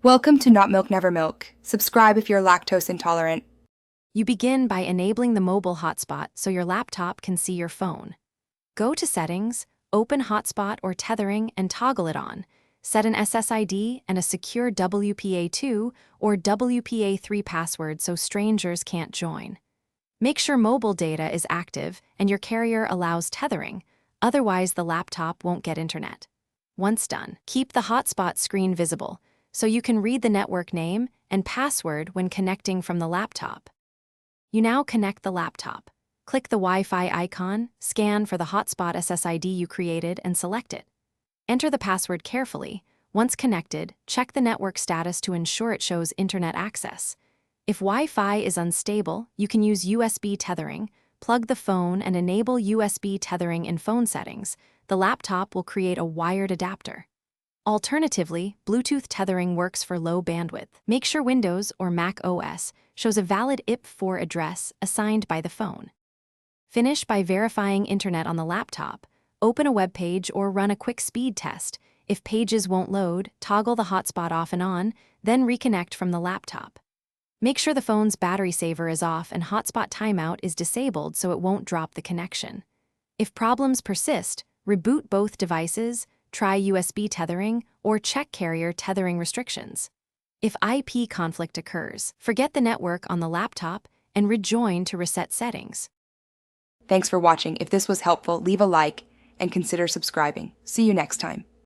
Welcome to Not Milk Never Milk. Subscribe if you're lactose intolerant. You begin by enabling the mobile hotspot so your laptop can see your phone. Go to Settings, open Hotspot or Tethering and toggle it on. Set an SSID and a secure WPA2 or WPA3 password so strangers can't join. Make sure mobile data is active and your carrier allows tethering, otherwise the laptop won't get internet. Once done, keep the hotspot screen visible so you can read the network name and password when connecting from the laptop. You now connect the laptop. Click the Wi-Fi icon, scan for the hotspot SSID you created, and select it. Enter the password carefully. Once connected, check the network status to ensure it shows internet access. If Wi-Fi is unstable, you can use USB tethering. Plug the phone and enable USB tethering in phone settings. The laptop will create a wired adapter. Alternatively, Bluetooth tethering works for low bandwidth. Make sure Windows or Mac OS shows a valid IP4 address assigned by the phone. Finish by verifying internet on the laptop. Open a web page or run a quick speed test. If pages won't load, toggle the hotspot off and on, then reconnect from the laptop. Make sure the phone's battery saver is off and hotspot timeout is disabled so it won't drop the connection. If problems persist, reboot both devices, try USB tethering, or check carrier tethering restrictions. If IP conflict occurs, forget the network on the laptop and rejoin to reset settings. Thanks for watching. If this was helpful, leave a like and consider subscribing. See you next time.